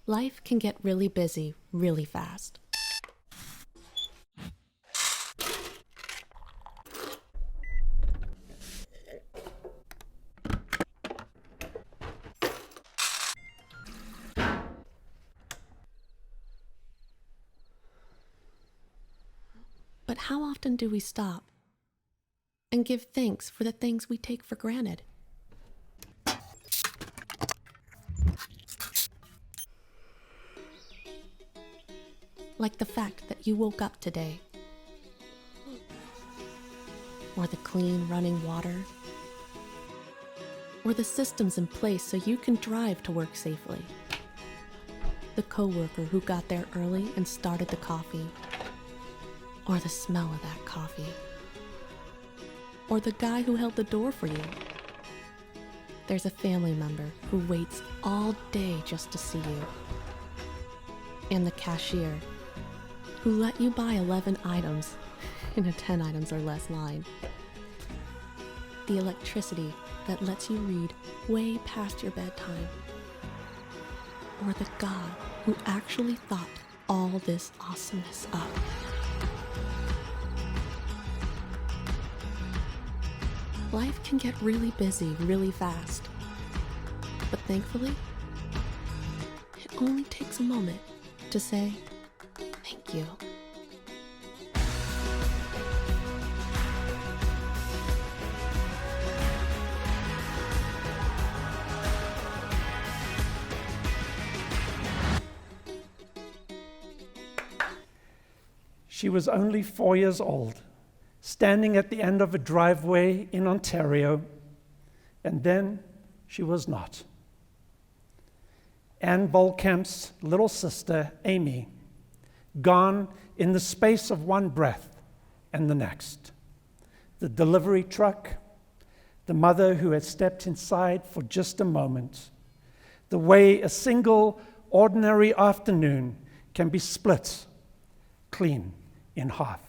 Life can get really busy really fast. But how often do we stop and give thanks for the things we take for granted? Like the fact that you woke up today, or the clean running water, or the systems in place so you can drive to work safely, the coworker who got there early and started the coffee, or the smell of that coffee, or the guy who held the door for you. There's a family member who waits all day just to see you, and the cashier who let you buy 11 items in a 10 items or less line. The electricity that lets you read way past your bedtime. Or the God who actually thought all this awesomeness up. Life can get really busy really fast. But thankfully, it only takes a moment to say, thank you. She was only 4 years old, standing at the end of a driveway in Ontario, and then she was not. Anne Volkamp's little sister, Amy, gone in the space of one breath and the next. The delivery truck, the mother who had stepped inside for just a moment, the way a single ordinary afternoon can be split clean in half.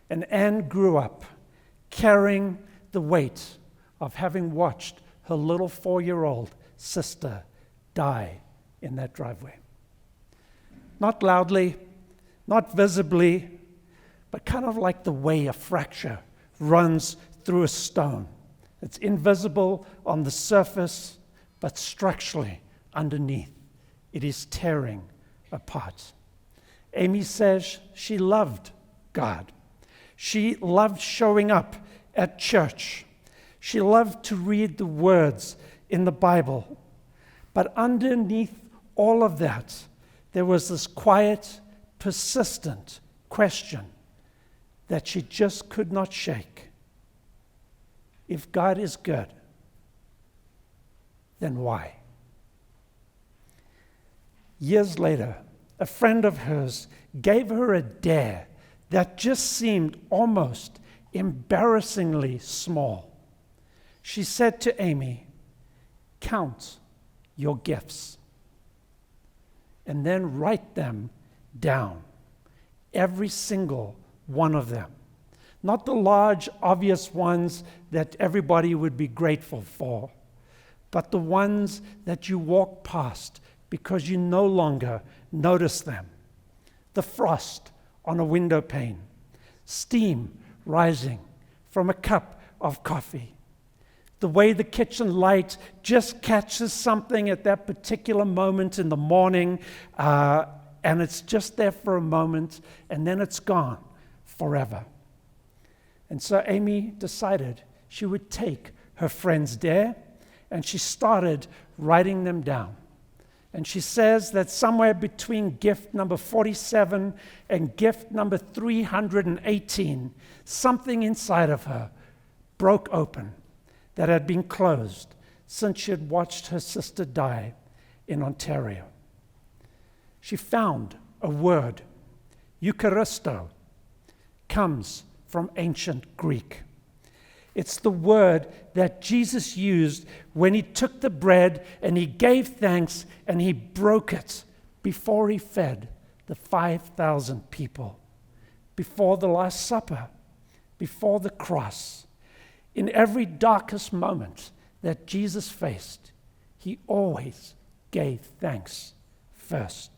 And Anne grew up carrying the weight of having watched her little 4-year-old sister die in that driveway. Not loudly, not visibly, but kind of like the way a fracture runs through a stone. It's invisible on the surface, but structurally underneath, it is tearing apart. Amy says she loved God. She loved showing up at church. She loved to read the words in the Bible. But underneath all of that, there was this quiet, persistent question that she just could not shake. If God is good, then why? Years later, a friend of hers gave her a dare that just seemed almost embarrassingly small. She said to Amy, "Count your gifts, and then write them down, every single one of them. Not the large, obvious ones that everybody would be grateful for, but the ones that you walk past because you no longer notice them. The frost on a window pane, steam rising from a cup of coffee, the way the kitchen light just catches something at that particular moment in the morning, and it's just there for a moment, and then it's gone forever." And so Amy decided she would take her friend's dare, and she started writing them down. And she says that somewhere between gift number 47 and gift number 318, something inside of her broke open that had been closed since she had watched her sister die in Ontario. She found a word, eucharisto, comes from ancient Greek. It's the word that Jesus used when he took the bread and he gave thanks and he broke it before he fed the 5,000 people, before the Last Supper, before the cross. In every darkest moment that Jesus faced, he always gave thanks first.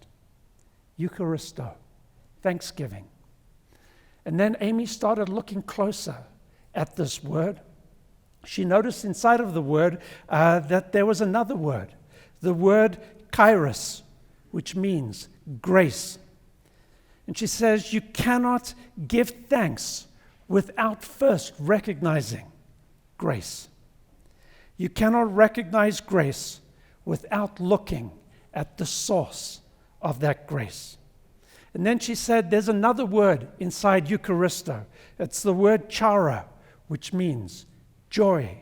Eucharisto, thanksgiving. And then Amy started looking closer at this word. She noticed inside of the word that there was another word, the word kairos, which means grace. And she says, you cannot give thanks without first recognizing grace. You cannot recognize grace without looking at the source of that grace. And then she said, there's another word inside eucharisto. It's the word chara, which means joy.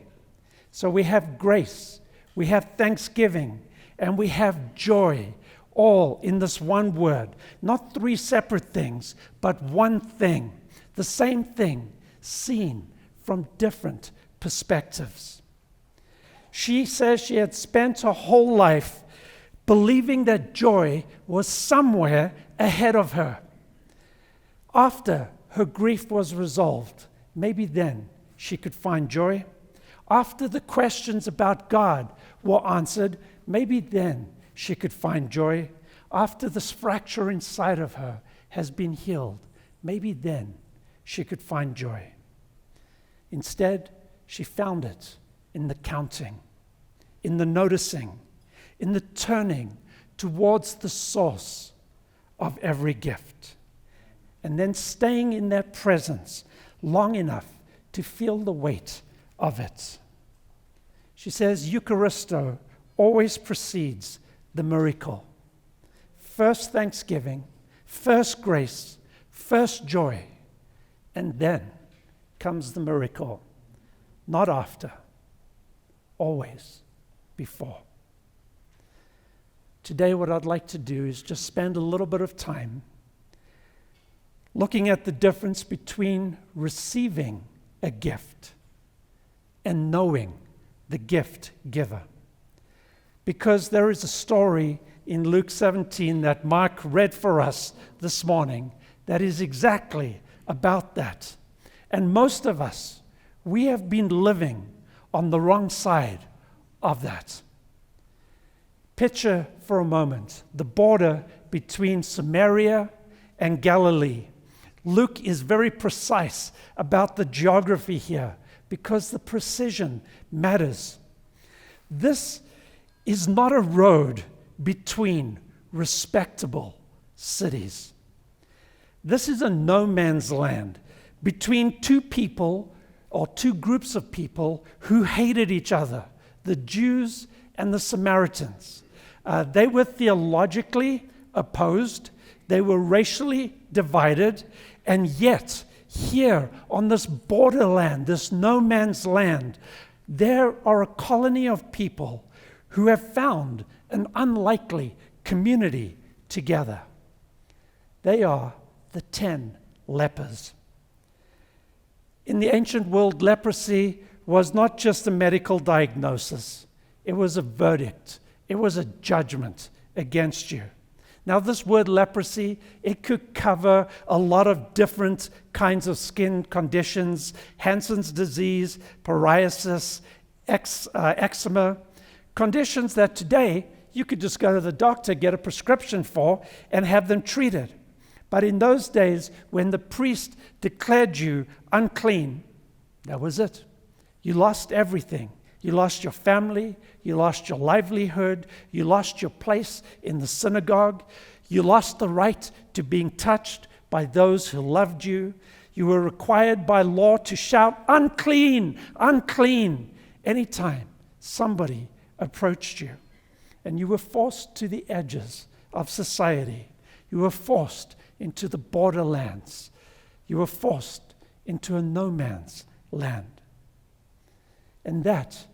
So we have grace, we have thanksgiving, and we have joy, all in this one word. Not three separate things, but one thing. The same thing, seen from different perspectives. She says she had spent her whole life believing that joy was somewhere ahead of her. After her grief was resolved, maybe then she could find joy. After the questions about God were answered, maybe then she could find joy. After this fracture inside of her has been healed, maybe then she could find joy. Instead, she found it in the counting, in the noticing, in the turning towards the source of every gift, and then staying in their presence long enough to feel the weight of it. She says eucharisto always precedes the miracle. First thanksgiving, first grace, first joy, and then comes the miracle. Not after, always before. Today, what I'd like to do is just spend a little bit of time looking at the difference between receiving a gift and knowing the gift giver. Because there is a story in Luke 17 that Mark read for us this morning that is exactly about that. And most of us, we have been living on the wrong side of that. Picture for a moment the border between Samaria and Galilee. Luke is very precise about the geography here because the precision matters. This is not a road between respectable cities. This is a no man's land between two people or two groups of people who hated each other, the Jews and the Samaritans. They were theologically opposed, they were racially divided, and yet here on this borderland, this no man's land, there are a colony of people who have found an unlikely community together. They are the 10 lepers. In the ancient world, leprosy was not just a medical diagnosis. It was a verdict. It was a judgment against you. Now, this word leprosy, it could cover a lot of different kinds of skin conditions: Hansen's disease, psoriasis, eczema, conditions that today you could just go to the doctor, get a prescription for, and have them treated. But in those days, when the priest declared you unclean, that was it. You lost everything. You lost your family, you lost your livelihood, you lost your place in the synagogue, you lost the right to being touched by those who loved you. You were required by law to shout, "Unclean, unclean," anytime somebody approached you. And you were forced to the edges of society. You were forced into the borderlands. You were forced into a no man's land. And that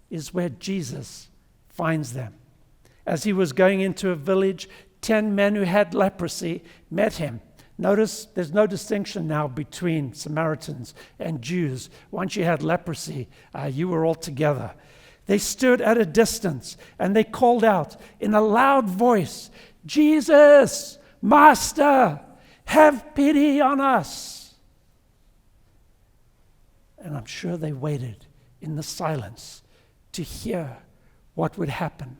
is where Jesus finds them. As he was going into a village, 10 men who had leprosy met him. Notice there's no distinction now between Samaritans and Jews. Once you had leprosy, you were all together. They stood at a distance and they called out in a loud voice, "Jesus, Master, have pity on us." And I'm sure they waited in the silence to hear what would happen.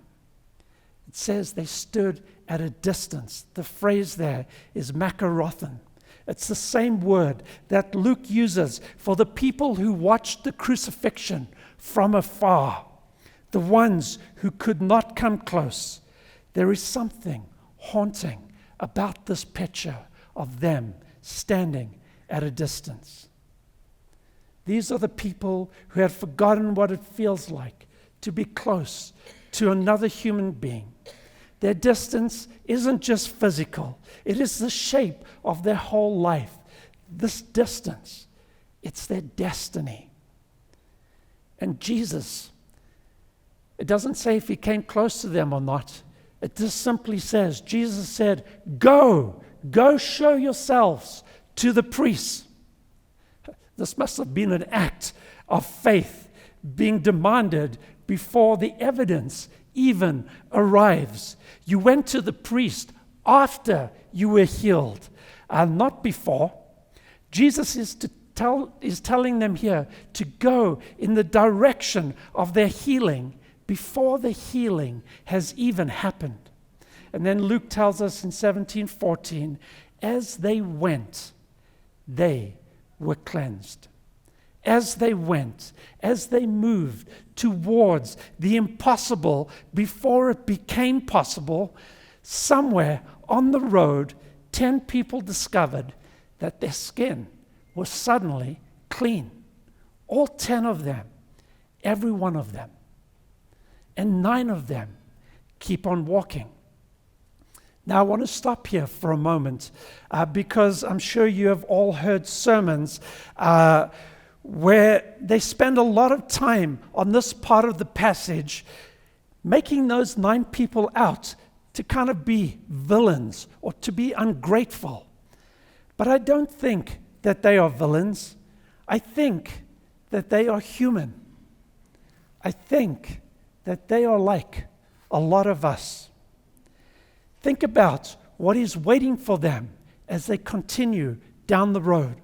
It says they stood at a distance. The phrase there is makarothen. It's the same word that Luke uses for the people who watched the crucifixion from afar, the ones who could not come close. There is something haunting about this picture of them standing at a distance. These are the people who had forgotten what it feels like to be close to another human being. Their distance isn't just physical, it is the shape of their whole life. This distance, it's their destiny. And Jesus, it doesn't say if he came close to them or not. It just simply says, Jesus said, go show yourselves to the priests. This must have been an act of faith being demanded before the evidence even arrives. You went to the priest after you were healed, not before. Jesus is telling them here to go in the direction of their healing before the healing has even happened. And then Luke tells us in 17:14, as they went, they were cleansed. As they went, as they moved towards the impossible before it became possible, somewhere on the road, 10 people discovered that their skin was suddenly clean. All 10 of them, every one of them. And 9 of them keep on walking. Now, I want to stop here for a moment because I'm sure you have all heard sermons where they spend a lot of time on this part of the passage making those 9 people out to kind of be villains or to be ungrateful. But I don't think that they are villains. I think that they are human. I think that they are like a lot of us. Think about what is waiting for them as they continue down the road.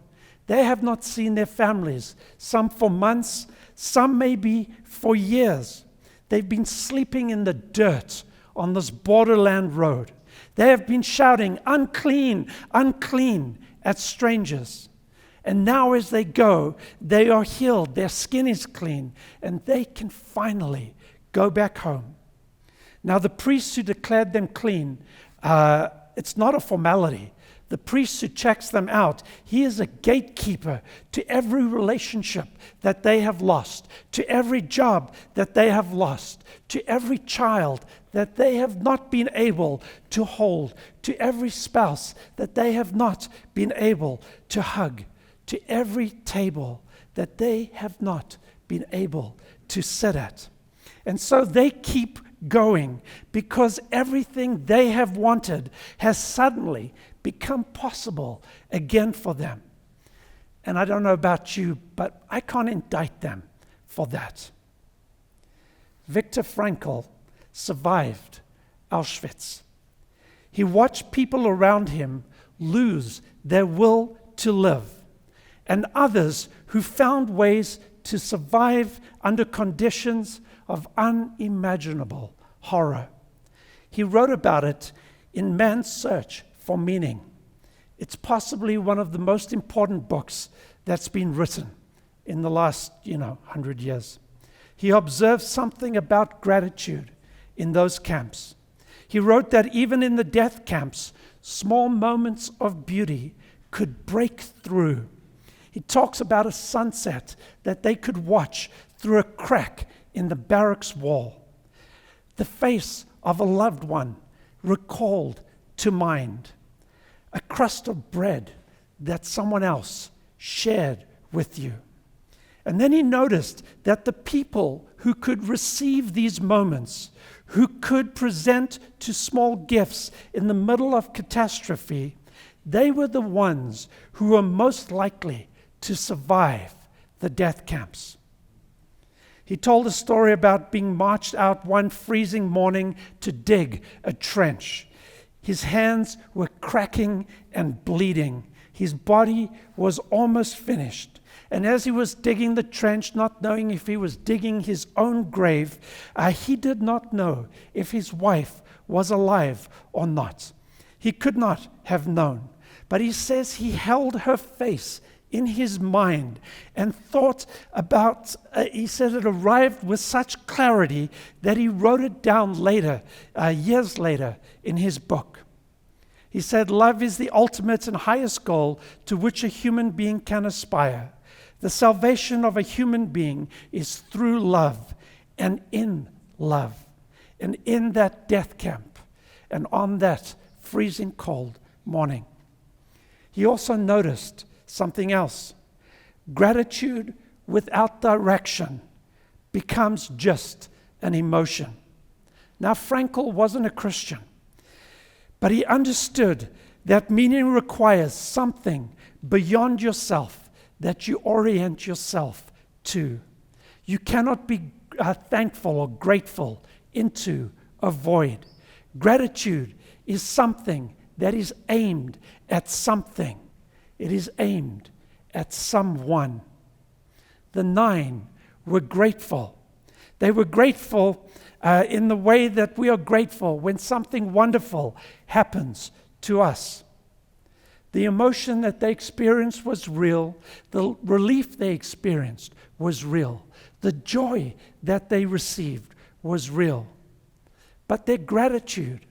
They have not seen their families, some for months, some maybe for years. They've been sleeping in the dirt on this borderland road. They have been shouting, unclean, unclean, at strangers. And now as they go, they are healed, their skin is clean, and they can finally go back home. Now the priest who declared them clean, it's not a formality. The priest who checks them out, he is a gatekeeper to every relationship that they have lost, to every job that they have lost, to every child that they have not been able to hold, to every spouse that they have not been able to hug, to every table that they have not been able to sit at. And so they keep going because everything they have wanted has suddenly become possible again for them. And I don't know about you, but I can't indict them for that. Viktor Frankl survived Auschwitz. He watched people around him lose their will to live, and others who found ways to survive under conditions of unimaginable horror. He wrote about it in Man's Search for Meaning. It's possibly one of the most important books that's been written in the last, 100 years. He observed something about gratitude in those camps. He wrote that even in the death camps, small moments of beauty could break through. He talks about a sunset that they could watch through a crack in the barracks wall. The face of a loved one recalled to mind. A crust of bread that someone else shared with you. And then he noticed that the people who could receive these moments, who could present to small gifts in the middle of catastrophe, they were the ones who were most likely to survive the death camps. He told a story about being marched out one freezing morning to dig a trench. His hands were cracking and bleeding. His body was almost finished. And as he was digging the trench, not knowing if he was digging his own grave, he did not know if his wife was alive or not. He could not have known. But he says he held her face in his mind and thought about, he said it arrived with such clarity that he wrote it down later, years later, in his book. He said, love is the ultimate and highest goal to which a human being can aspire. The salvation of a human being is through love and in love. And in that death camp and on that freezing cold morning. He also noticed something else. Gratitude without direction becomes just an emotion. Now, Frankl wasn't a Christian, but he understood that meaning requires something beyond yourself that you orient yourself to. You cannot be thankful or grateful into a void. Gratitude is something that is aimed at something. It is aimed at someone. The 9 were grateful. They were grateful in the way that we are grateful when something wonderful happens to us. The emotion that they experienced was real. The relief they experienced was real. The joy that they received was real. But their gratitude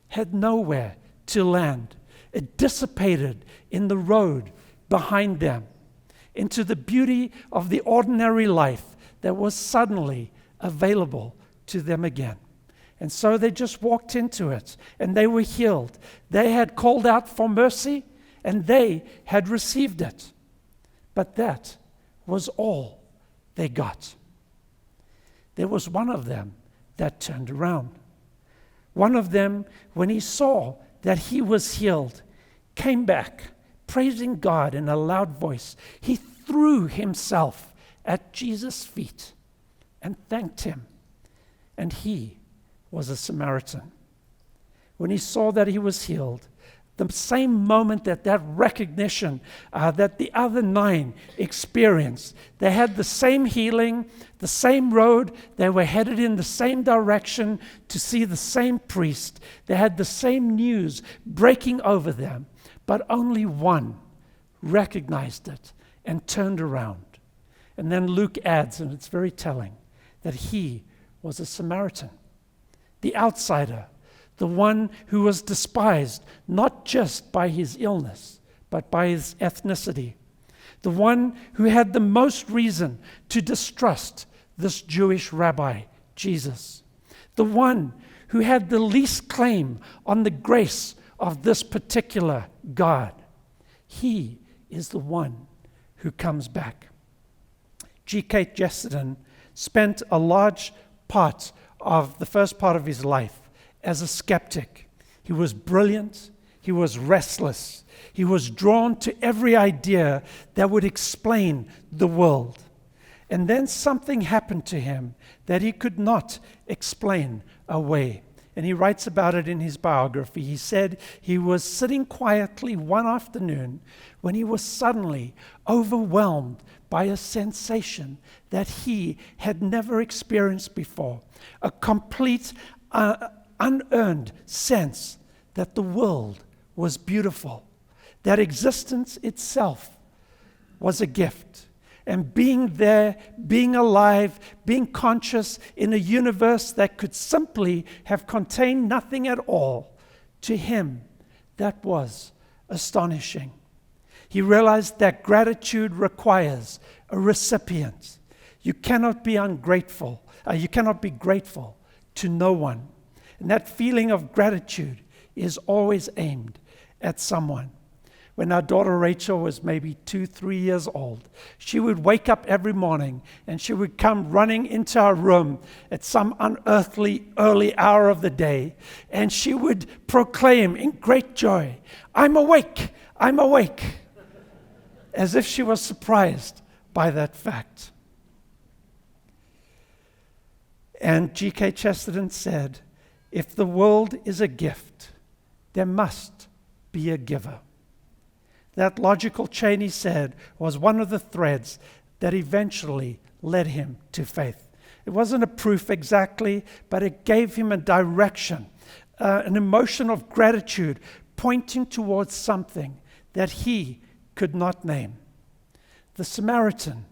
had nowhere to land. It dissipated in the road behind them into the beauty of the ordinary life that was suddenly available to them again. And so they just walked into it and they were healed. They had called out for mercy and they had received it. But that was all they got. There was one of them that turned around. One of them, when he saw that he was healed, came back, praising God in a loud voice. He threw himself at Jesus' feet and thanked him. And he was a Samaritan. When he saw that he was healed, the same moment that recognition that the other 9 experienced, they had the same healing, the same road, they were headed in the same direction to see the same priest. They had the same news breaking over them, but only one recognized it and turned around. And then Luke adds, and it's very telling, that he was a Samaritan, the outsider, the one who was despised not just by his illness, but by his ethnicity, the one who had the most reason to distrust this Jewish rabbi, Jesus, the one who had the least claim on the grace of this particular God. He is the one who comes back. G.K. Chesterton spent a large part of the first part of his life as a skeptic. He was brilliant. He was restless. He was drawn to every idea that would explain the world. And then something happened to him that he could not explain away. And he writes about it in his biography. He said he was sitting quietly one afternoon when he was suddenly overwhelmed by a sensation that he had never experienced before, a complete unearned sense that the world was beautiful, that existence itself was a gift. And being there, being alive, being conscious in a universe that could simply have contained nothing at all, to him, that was astonishing. He realized that gratitude requires a recipient. You cannot be ungrateful. You cannot be grateful to no one. And that feeling of gratitude is always aimed at someone. When our daughter Rachel was maybe 2-3 years old, she would wake up every morning and she would come running into our room at some unearthly early hour of the day, and she would proclaim in great joy, "I'm awake, I'm awake," as if she was surprised by that fact. And G.K. Chesterton said, if the world is a gift, there must be a giver. That logical chain, he said, was one of the threads that eventually led him to faith. It wasn't a proof exactly, but it gave him a direction, an emotion of gratitude, pointing towards something that he could not name. The Samaritan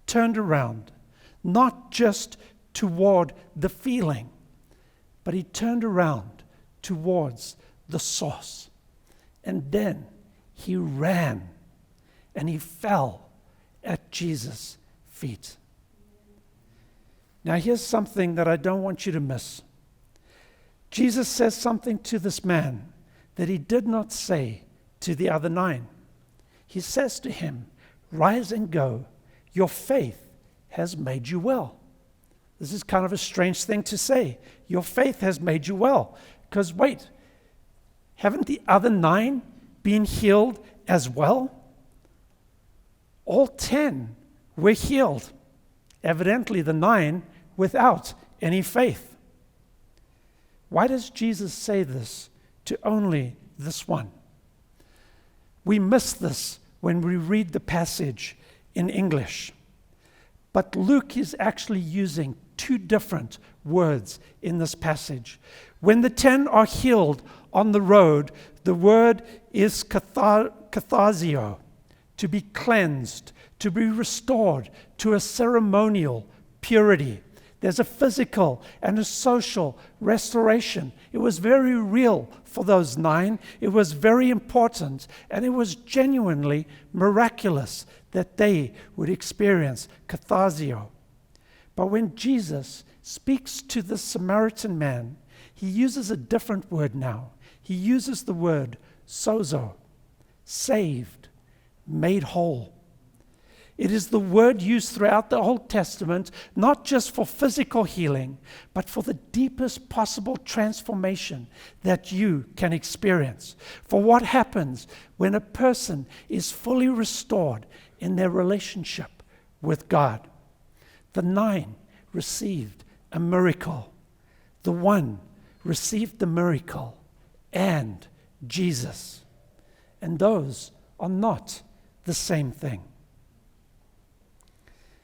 turned around, not just toward the feeling, but he turned around towards the source. And then he ran and he fell at Jesus' feet. Now here's something that I don't want you to miss. Jesus says something to this man that he did not say to the other 9. He says to him, "Rise and go. Your faith has made you well." This is kind of a strange thing to say. Your faith has made you well. Because wait, haven't the other 9 been healed as well? All 10 were healed. Evidently the 9 without any faith. Why does Jesus say this to only this one? We miss this when we read the passage in English. But Luke is actually using 2 different words in this passage. When the 10 are healed on the road, the word is kathasio, to be cleansed, to be restored to a ceremonial purity. There's a physical and a social restoration. It was very real for those 9. It was very important, and it was genuinely miraculous that they would experience kathasio. But when Jesus speaks to the Samaritan man, he uses a different word now. He uses the word sozo, saved, made whole. It is the word used throughout the Old Testament, not just for physical healing, but for the deepest possible transformation that you can experience. For what happens when a person is fully restored in their relationship with God. The 9 received a miracle. The 1 received the miracle and Jesus. And those are not the same thing.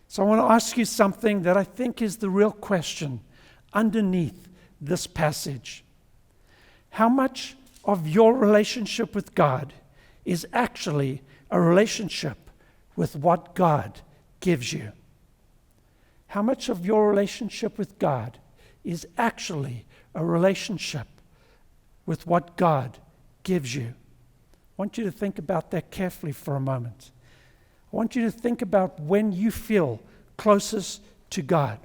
So I want to ask you something that I think is the real question underneath this passage. How much of your relationship with God is actually a relationship with what God gives you? How much of your relationship with God is actually a relationship with what God gives you? I want you to think about that carefully for a moment. I want you to think about when you feel closest to God.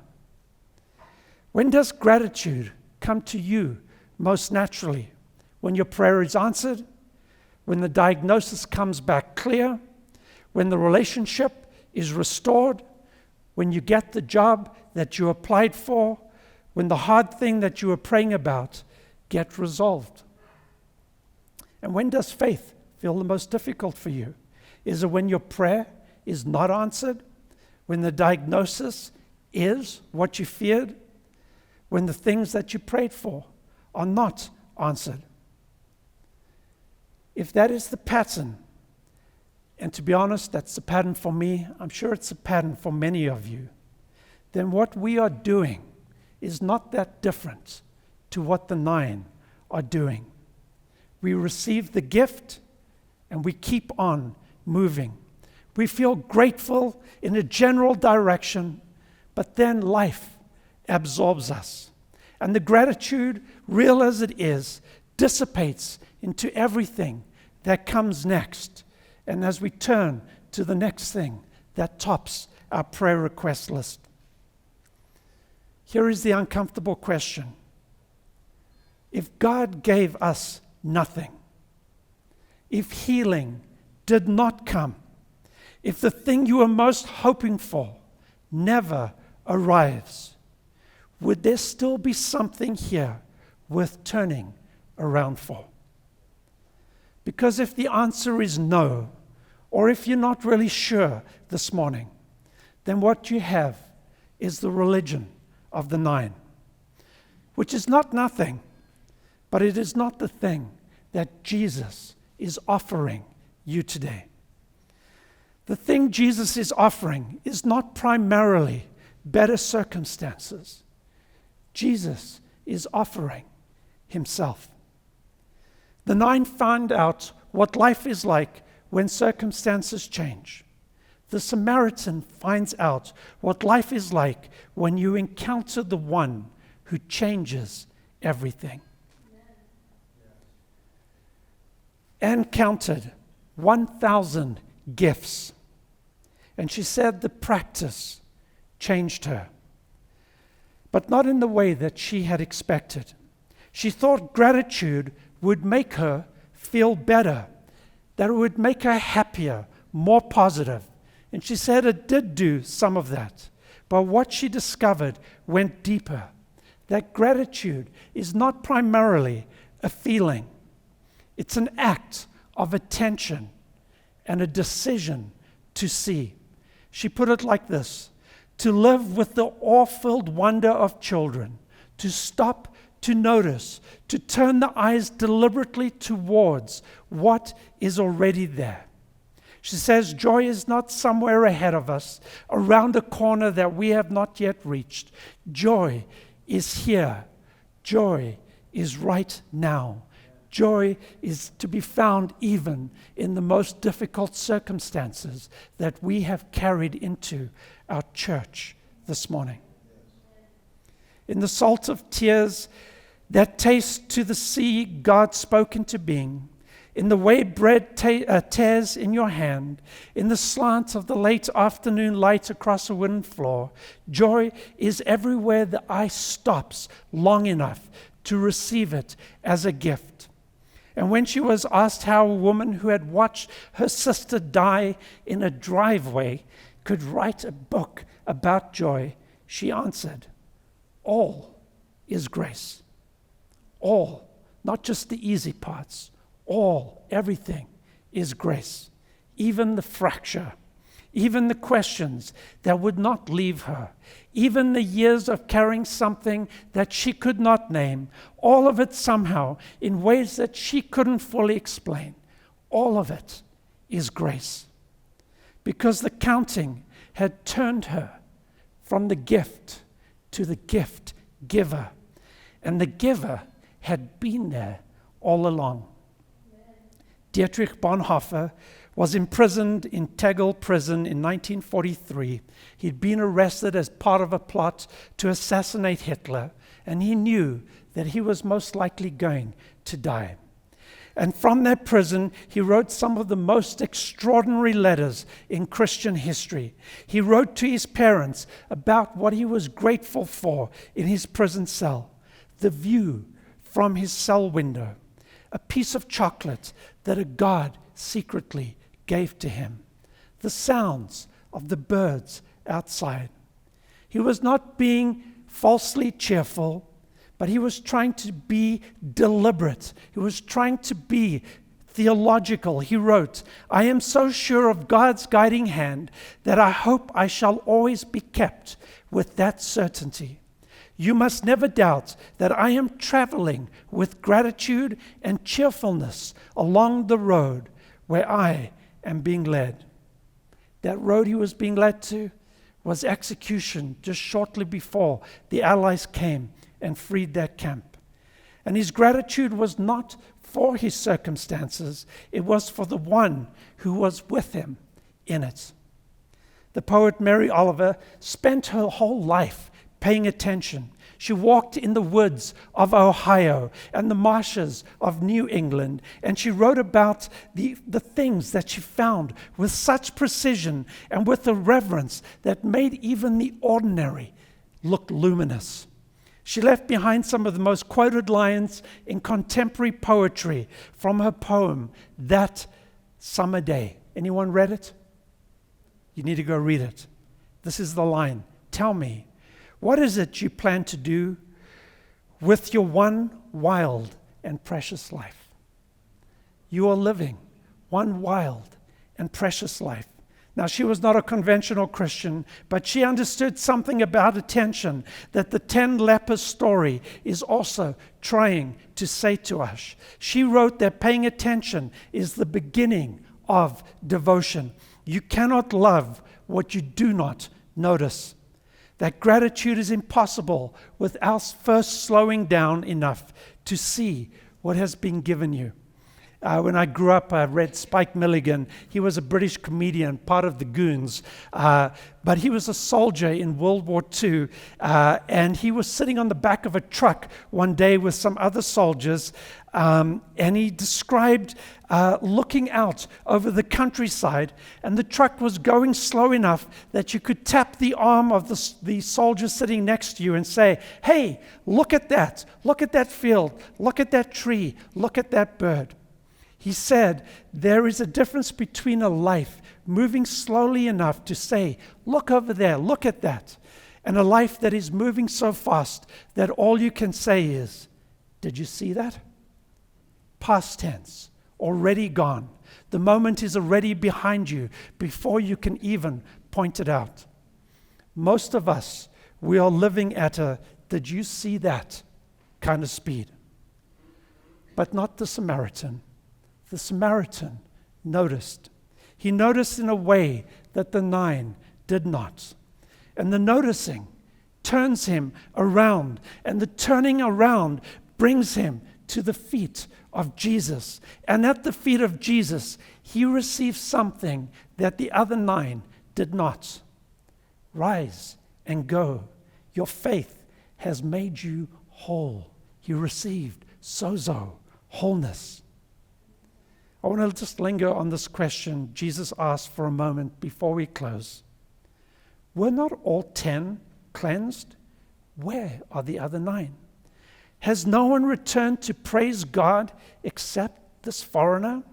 When does gratitude come to you most naturally? When your prayer is answered? When the diagnosis comes back clear? When the relationship is restored? When you get the job that you applied for? When the hard thing that you were praying about gets resolved? And when does faith feel the most difficult for you? Is it when your prayer is not answered? When the diagnosis is what you feared? When the things that you prayed for are not answered? If that is the pattern, and to be honest, that's the pattern for me, I'm sure it's a pattern for many of you, then what we are doing is not that different to what the 9 are doing. We receive the gift and we keep on moving. We feel grateful in a general direction, but then life absorbs us. And the gratitude, real as it is, dissipates into everything that comes next. And as we turn to the next thing that tops our prayer request list. Here is the uncomfortable question. If God gave us nothing, if healing did not come, if the thing you were most hoping for never arrives, would there still be something here worth turning around for? Because if the answer is no, or if you're not really sure this morning, then what you have is the religion of the 9, which is not nothing, but it is not the thing that Jesus is offering you today. The thing Jesus is offering is not primarily better circumstances. Jesus is offering himself. The 9 found out what life is like when circumstances change. The Samaritan finds out what life is like when you encounter the one who changes everything. Anne counted 1,000 gifts, and she said the practice changed her, but not in the way that she had expected. She thought gratitude would make her feel better, that it would make her happier, more positive. And she said it did do some of that. But what she discovered went deeper, that gratitude is not primarily a feeling. It's an act of attention and a decision to see. She put it like this: to live with the awe-filled wonder of children, to stop, to notice, to turn the eyes deliberately towards what is already there. She says joy is not somewhere ahead of us, around a corner that we have not yet reached. Joy is here. Joy is right now. Joy is to be found even in the most difficult circumstances that we have carried into our church this morning. In the salt of tears that taste to the sea God spoke into being, in the way bread tears in your hand, in the slant of the late afternoon light across a wooden floor, joy is everywhere the eye stops long enough to receive it as a gift. And when she was asked how a woman who had watched her sister die in a driveway could write a book about joy, she answered, all is grace. All, not just the easy parts. All, everything is grace. Even the fracture, even the questions that would not leave her, even the years of carrying something that she could not name, all of it somehow in ways that she couldn't fully explain. All of it is grace. Because the counting had turned her from the gift to the gift giver. And the giver had been there all along. Dietrich Bonhoeffer was imprisoned in Tegel prison in 1943. He'd been arrested as part of a plot to assassinate Hitler, and he knew that he was most likely going to die. And from that prison, he wrote some of the most extraordinary letters in Christian history. He wrote to his parents about what he was grateful for in his prison cell: the view from his cell window, a piece of chocolate that a God secretly gave to him, the sounds of the birds outside. He was not being falsely cheerful, but he was trying to be deliberate. He was trying to be theological. He wrote, I am so sure of God's guiding hand that I hope I shall always be kept with that certainty. You must never doubt that I am traveling with gratitude and cheerfulness along the road where I am being led. That road he was being led to was execution just shortly before the Allies came and freed their camp. And his gratitude was not for his circumstances, it was for the one who was with him in it. The poet Mary Oliver spent her whole life paying attention. She walked in the woods of Ohio and the marshes of New England, and she wrote about the things that she found with such precision and with a reverence that made even the ordinary look luminous. She left behind some of the most quoted lines in contemporary poetry from her poem, That Summer Day. Anyone read it? You need to go read it. This is the line. Tell me, what is it you plan to do with your one wild and precious life? You are living one wild and precious life. Now, she was not a conventional Christian, but she understood something about attention that the 10 lepers story is also trying to say to us. She wrote that paying attention is the beginning of devotion. You cannot love what you do not notice. That gratitude is impossible without first slowing down enough to see what has been given you. When I grew up, I read Spike Milligan. He was a British comedian, part of the Goons, but he was a soldier in World War II, and he was sitting on the back of a truck one day with some other soldiers, and he described looking out over the countryside, and the truck was going slow enough that you could tap the arm of the soldier sitting next to you and say, "Hey, look at that field, look at that tree, look at that bird." He said, there is a difference between a life moving slowly enough to say, "Look over there, look at that," and a life that is moving so fast that all you can say is, "Did you see that?" Past tense, already gone. The moment is already behind you before you can even point it out. Most of us, we are living at a "did you see that" kind of speed. But not the Samaritan. The Samaritan noticed. He noticed in a way that the 9 did not. And the noticing turns him around, and the turning around brings him to the feet of Jesus. And at the feet of Jesus, he receives something that the other 9 did not. Rise and go. Your faith has made you whole. He received sozo, wholeness. I want to just linger on this question Jesus asked for a moment before we close. Were not all 10 cleansed? Where are the other 9? Has no one returned to praise God except this foreigner?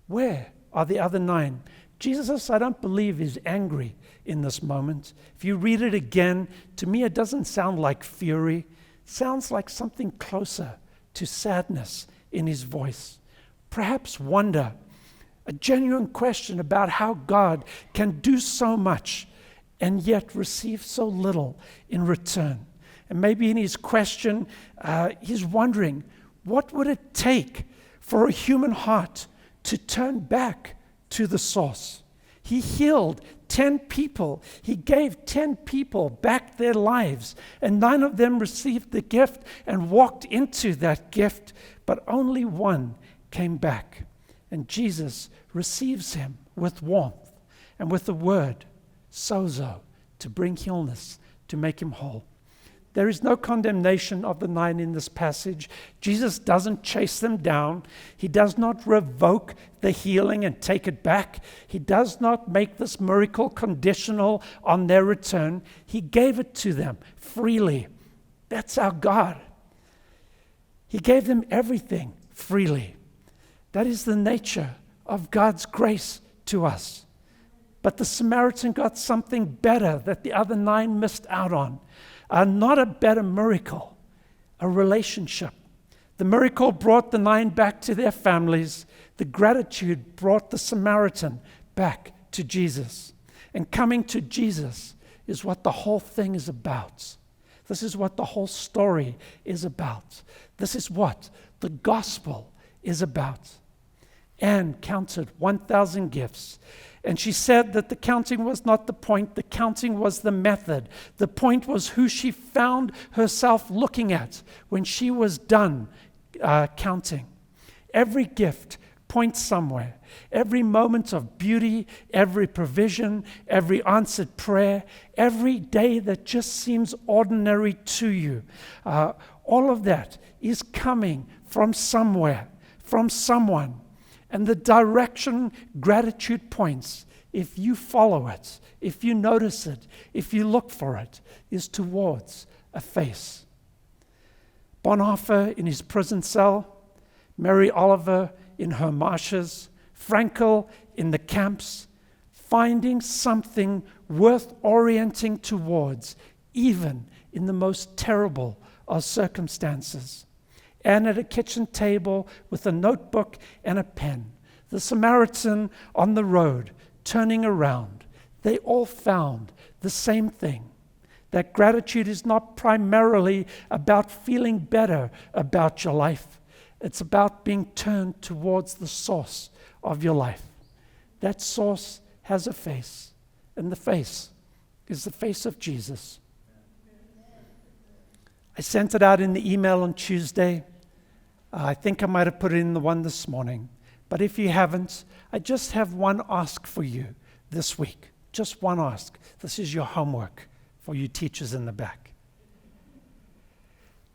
Where are the other 9? Jesus, I don't believe, is angry in this moment. If you read it again, to me it doesn't sound like fury. It sounds like something closer to sadness in his voice. Perhaps wonder, a genuine question about how God can do so much and yet receive so little in return. And maybe in his question, he's wondering, what would it take for a human heart to turn back to the source? He healed 10 people. He gave 10 people back their lives, and 9 of them received the gift and walked into that gift, but only 1 came back. And Jesus receives him with warmth and with the word, sozo, to bring healness, to make him whole. There is no condemnation of the 9 in this passage. Jesus doesn't chase them down. He does not revoke the healing and take it back. He does not make this miracle conditional on their return. He gave it to them freely. That's our God. He gave them everything freely. That is the nature of God's grace to us. But the Samaritan got something better that the other 9 missed out on. Not a better miracle, a relationship. The miracle brought the 9 back to their families. The gratitude brought the Samaritan back to Jesus. And coming to Jesus is what the whole thing is about. This is what the whole story is about. This is what the gospel is about. Anne counted 1,000 gifts. And she said that the counting was not the point, the counting was the method. The point was who she found herself looking at when she was done counting. Every gift points somewhere. Every moment of beauty, every provision, every answered prayer, every day that just seems ordinary to you, all of that is coming from somewhere, from someone. And the direction gratitude points, if you follow it, if you notice it, if you look for it, is towards a face. Bonhoeffer in his prison cell, Mary Oliver in her marshes, Frankel in the camps, finding something worth orienting towards, even in the most terrible of circumstances. And at a kitchen table with a notebook and a pen, the Samaritan on the road, turning around, they all found the same thing, that gratitude is not primarily about feeling better about your life. It's about being turned towards the source of your life. That source has a face, and the face is the face of Jesus. I sent it out in the email on Tuesday. I think I might have put it in the one this morning. But if you haven't, I just have one ask for you this week. Just one ask. This is your homework for you teachers in the back.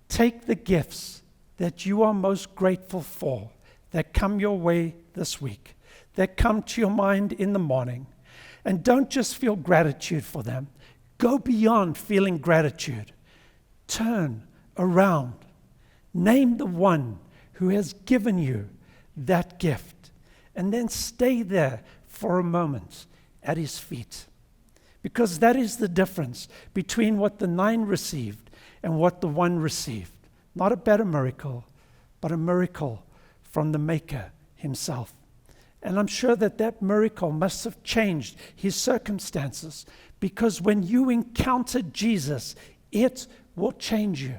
Take the gifts that you are most grateful for that come your way this week, that come to your mind in the morning, and don't just feel gratitude for them. Go beyond feeling gratitude. Turn around. Name the one who has given you that gift, and then stay there for a moment at his feet. Because that is the difference between what the 9 received and what the 1 received. Not a better miracle, but a miracle from the Maker himself. And I'm sure that that miracle must have changed his circumstances, because when you encounter Jesus, it will change you.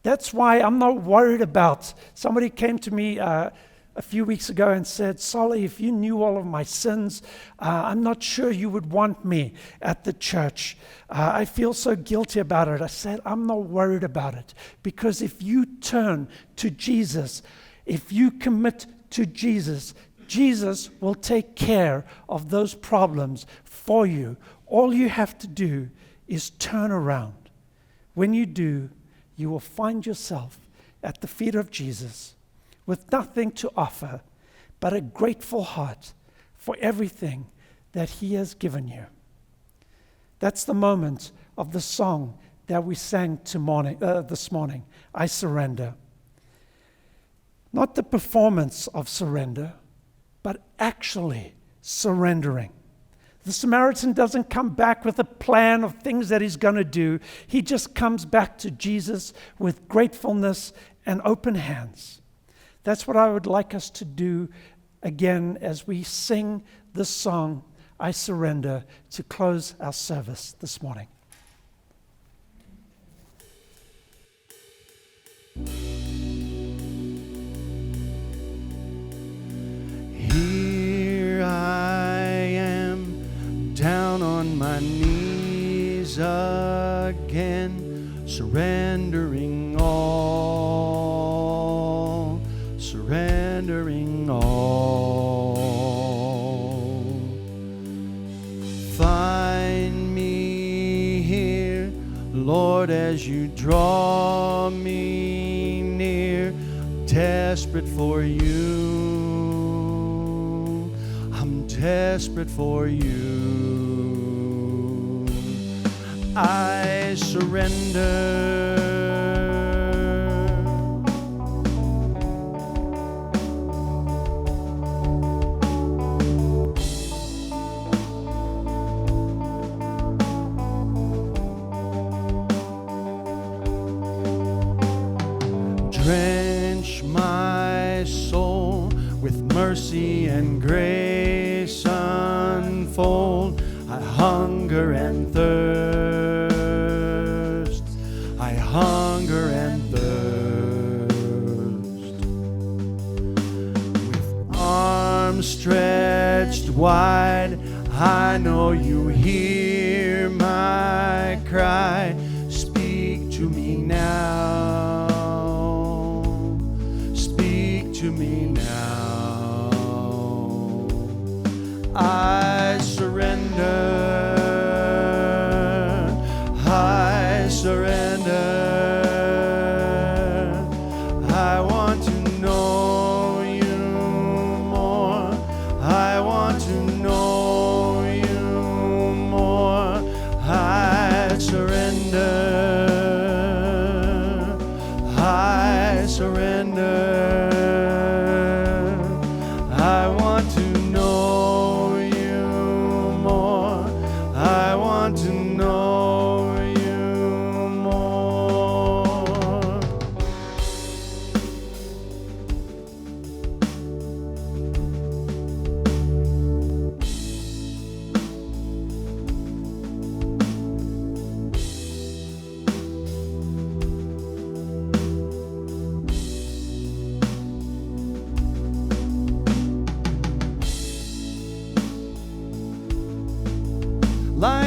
That's why I'm not worried about. Somebody came to me a few weeks ago and said, Solly, if you knew all of my sins, I'm not sure you would want me at the church. I feel so guilty about it. I said, I'm not worried about it, because if you turn to Jesus, if you commit to Jesus, Jesus will take care of those problems for you. All you have to do is turn around. When you do, you will find yourself at the feet of Jesus with nothing to offer but a grateful heart for everything that he has given you. That's the moment of the song that we sang this morning, I Surrender. Not the performance of surrender, but actually surrendering. The Samaritan doesn't come back with a plan of things that he's going to do. He just comes back to Jesus with gratefulness and open hands. That's what I would like us to do again as we sing this song, I Surrender, to close our service this morning. Here I am, down on my knees again, surrendering all, surrendering all. Find me here, Lord, as you draw me near, desperate for you. I'm desperate for you. I surrender. Drench my soul with mercy and grace unfold. I hunger and thirst. I hunger and thirst. With arms stretched wide, I know you hear my cry. Speak to me now. To me now. I surrender. I surrender. I want to know you more. I want to know you more. I surrender. I surrender.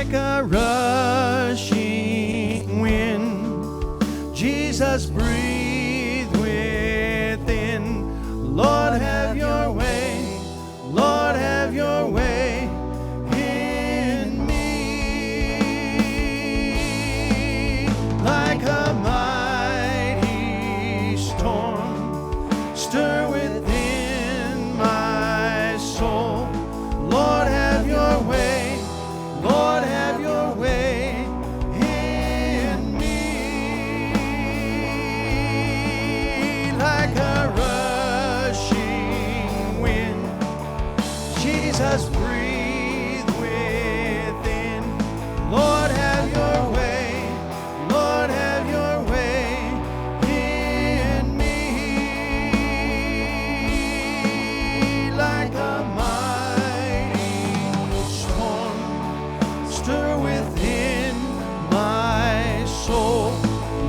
like a rushing wind. Jesus, breathe within. Lord, have your way. Lord, have your way in me. Like a mighty storm, stir within my soul. Lord, have your way. Lord, have your way in me. Like a rushing wind, Jesus, breathe within. Lord, have your way. Lord, have your way in me. Like a mighty storm, stir within my soul.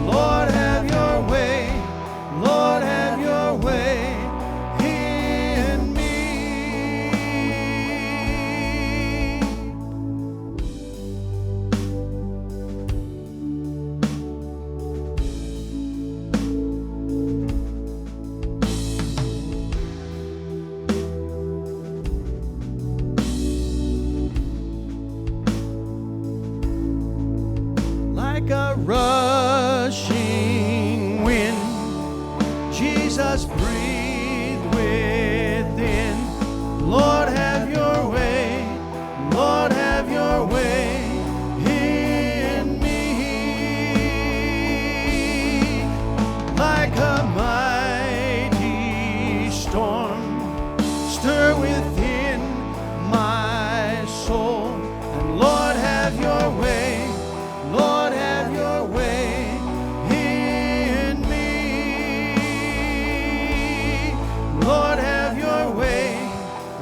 Lord, have your way. Lord, have your way in me. Like a rushing wind, Jesus, breathe within. Lord, have your way. Lord, have your way in me. Like a mighty storm, stir within my soul. And Lord, have your way. Lord, have your way in me. Lord, have your way.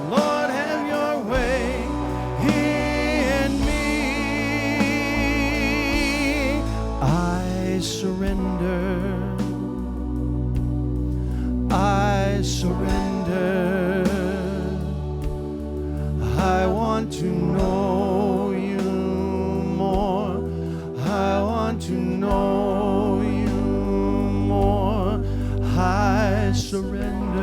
Lord, have your way in me. I surrender. I surrender. I want to know you more. I want to know you more. I surrender.